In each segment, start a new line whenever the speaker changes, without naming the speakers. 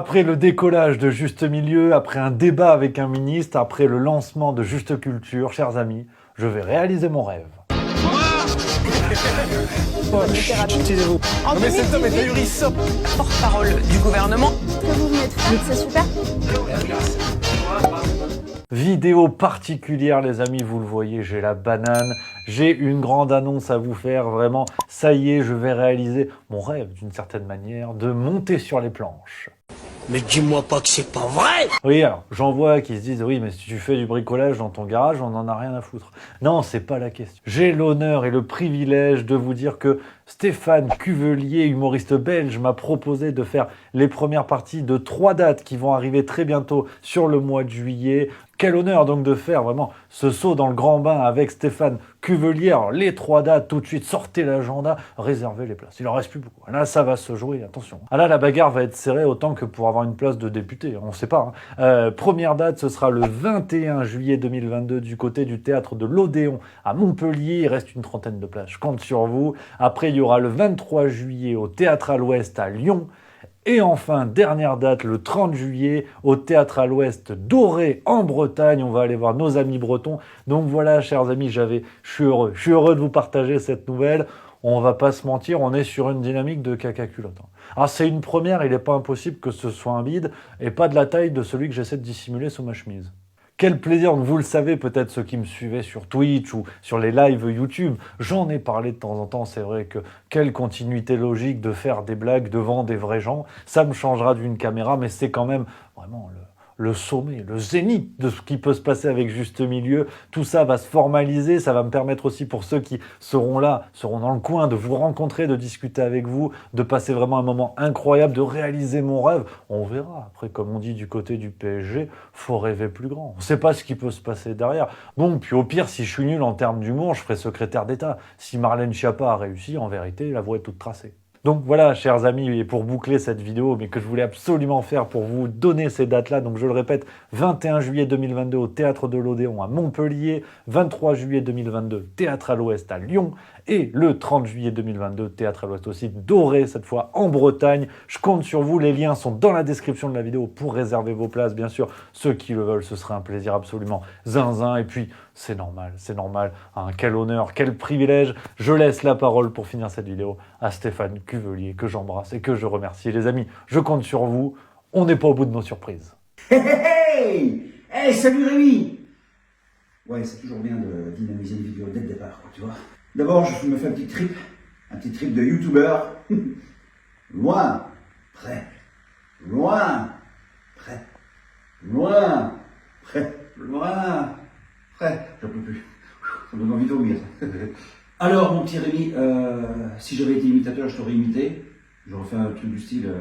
Après le décollage de Juste Milieu, après un débat avec un ministre, après le lancement de Juste Culture, chers amis, je vais réaliser mon rêve.
Taisez-vous.
En
Mais cet homme est
2018,
ahurissant.
porte-parole du gouvernement.
Ce que vous venez de faire, c'est super.
Vidéo particulière les amis, vous le voyez, j'ai la banane, j'ai une grande annonce à vous faire, vraiment, ça y est, je vais réaliser mon rêve d'une certaine manière, de monter sur les planches.
Mais dis-moi pas que c'est pas vrai!
Oui, alors, j'en vois qui se disent, oui, mais si tu fais du bricolage dans ton garage, on n'en a rien à foutre. Non, c'est pas la question. J'ai l'honneur et le privilège de vous dire que Stéphane Cuvelier, humoriste belge, m'a proposé de faire les premières parties de 3 dates qui vont arriver très bientôt sur le mois de juillet. Quel honneur donc de faire vraiment ce saut dans le grand bain avec Stéphane Cuvelier. Alors, les 3 dates, tout de suite, sortez l'agenda, réservez les places. Il en reste plus beaucoup. Là, ça va se jouer, attention. Ah là, la bagarre va être serrée autant que pour avoir une place de député. On ne sait pas. Première date, ce sera le 21 juillet 2022 du côté du théâtre de l'Odéon à Montpellier. Il reste une 30aine de places. Je compte sur vous. Après, il y aura le 23 juillet au Théâtre à l'Ouest à Lyon. Et enfin, dernière date, le 30 juillet, au Théâtre à l'Ouest d'Auray, en Bretagne. On va aller voir nos amis bretons. Donc voilà, chers amis, je suis heureux. Je suis heureux de vous partager cette nouvelle. On va pas se mentir, on est sur une dynamique de caca culotte. Alors c'est une première, il n'est pas impossible que ce soit un bide, et pas de la taille de celui que j'essaie de dissimuler sous ma chemise. Quel plaisir, vous le savez peut-être ceux qui me suivaient sur Twitch ou sur les lives YouTube, j'en ai parlé de temps en temps, c'est vrai que quelle continuité logique de faire des blagues devant des vrais gens, ça me changera d'une caméra, mais c'est quand même vraiment le sommet, le zénith de ce qui peut se passer avec Juste Milieu. Tout ça va se formaliser, ça va me permettre aussi pour ceux qui seront là, seront dans le coin, de vous rencontrer, de discuter avec vous, de passer vraiment un moment incroyable, de réaliser mon rêve. On verra. Après, comme on dit du côté du PSG, faut rêver plus grand. On ne sait pas ce qui peut se passer derrière. Bon, puis au pire, si je suis nul en termes d'humour, je ferai secrétaire d'État. Si Marlène Schiappa a réussi, en vérité, la voie est toute tracée. Donc voilà, chers amis, et pour boucler cette vidéo, mais que je voulais absolument faire pour vous donner ces dates-là, donc je le répète, 21 juillet 2022 au Théâtre de l'Odéon à Montpellier, 23 juillet 2022 Théâtre à l'Ouest à Lyon, et le 30 juillet 2022 Théâtre à l'Ouest aussi d'Auray, cette fois en Bretagne. Je compte sur vous, les liens sont dans la description de la vidéo pour réserver vos places, bien sûr. Ceux qui le veulent, ce serait un plaisir absolument zinzin, et puis c'est normal, hein, quel honneur, quel privilège. Je laisse la parole pour finir cette vidéo à Stéphane Cuvelier, que j'embrasse et que je remercie. Les amis, je compte sur vous, on n'est pas au bout de nos surprises.
Hey, salut Rémi! Ouais, c'est toujours bien de dynamiser une vidéo dès le départ, quoi, tu vois. D'abord, je me fais un petit trip de youtubeur. Loin, près, loin, près, loin, près, loin, près. J'en peux plus. Ça me donne envie de vomir. Alors, mon petit Rémi, si j'avais été imitateur, je t'aurais imité. J'aurais fait un truc du style.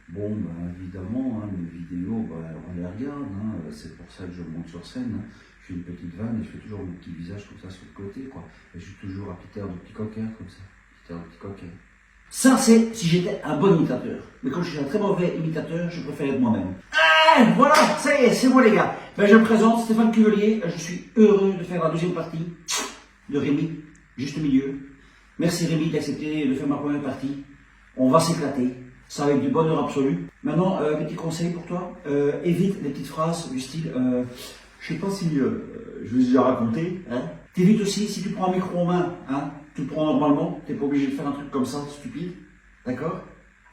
Bon, ben, évidemment, hein, mes vidéos, ben, on les regarde, hein, c'est pour ça que je monte sur scène. Hein. Je fais une petite vanne et je fais toujours mon petit visage comme ça sur le côté, quoi. Et je suis toujours à Peter de petit coquin, comme ça. Peter de petit coquin. Ça, c'est si j'étais un bon imitateur. Mais comme je suis un très mauvais imitateur, je préfère être moi-même. Ah, voilà, ça y est, c'est moi les gars. Ben, je me présente, Stéphane Cuvelier. Je suis heureux de faire la deuxième partie de Rémi, Juste Milieu. Merci Rémi d'accepter de faire ma première partie. On va s'éclater. Ça va être du bonheur absolu. Maintenant, petit conseil pour toi. Évite les petites phrases du style je sais pas si je vous ai déjà raconté. Hein. T'évites aussi, si tu prends un micro en main, hein, tu le prends normalement, t'es pas obligé de faire un truc comme ça, stupide. D'accord.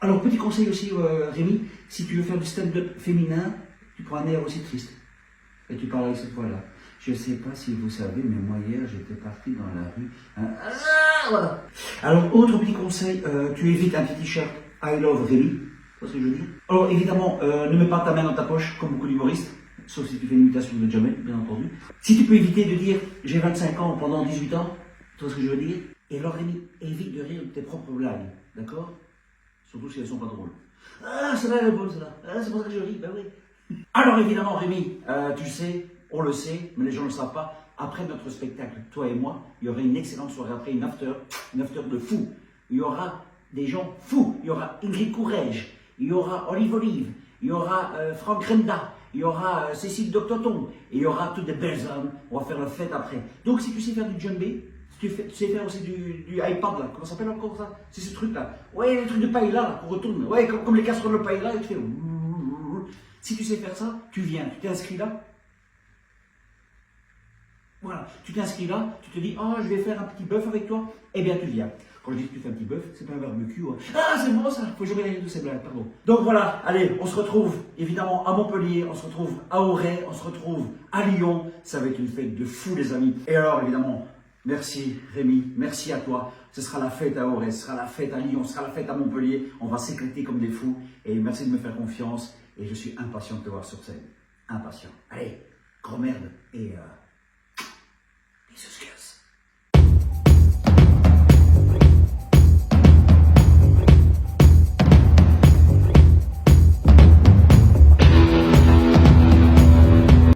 Alors, petit conseil aussi, Rémi, si tu veux faire du stand-up féminin, tu prends un air aussi triste. Et tu parles avec cette voix-là. Je sais pas si vous savez, mais moi hier, j'étais parti dans la rue. Hein. Ah, voilà. Alors, autre petit conseil, tu évites un petit t-shirt I love Rémi. C'est ce que je veux dire. Alors, évidemment, ne mets pas ta main dans ta poche, comme beaucoup d'humoristes. Sauf si tu fais une imitation de Jamel, bien entendu. Si tu peux éviter de dire j'ai 25 ans pendant 18 ans, tu vois ce que je veux dire? Et alors, Rémi, évite de rire de tes propres blagues, d'accord? Surtout si elles sont pas drôles. Ah, celle-là, elle est bonne, celle-là. Ah, c'est pour ça que je ris, ben oui. Alors, évidemment, Rémi, tu sais, on le sait, mais les gens ne le savent pas. Après notre spectacle, toi et moi, il y aura une excellente soirée après, une after de fou. Il y aura des gens fous. Il y aura Ingrid Courrèges, il y aura Olive Olive, il y aura Franck Grenda, il y aura Cécile Doctoton, et il y aura toutes des belles âmes. On va faire la fête après. Donc si tu sais faire du djembé, si tu sais faire aussi du iPad là, comment ça s'appelle encore ça? C'est ce truc là. Ouais, les trucs de paella là, qu'on retourne. Ouais, comme les casseroles de paella, et tu fais... Si tu sais faire ça, tu viens, tu t'inscris là. Voilà, tu t'inscris là, tu te dis, oh, je vais faire un petit bœuf avec toi, eh bien tu viens. Quand je dis que tu fais un petit bœuf, c'est pas un barbecue. Hein. Ah, c'est bon ça, faut jamais aller de ces blagues, pardon. Donc voilà, allez, on se retrouve évidemment à Montpellier, on se retrouve à Auray, on se retrouve à Lyon. Ça va être une fête de fou, les amis. Et alors, évidemment, merci Rémi, merci à toi. Ce sera la fête à Auray, ce sera la fête à Lyon, ce sera la fête à Montpellier. On va s'éclater comme des fous. Et merci de me faire confiance. Et je suis impatient de te voir sur scène. Impatient. Allez, gros merde. Et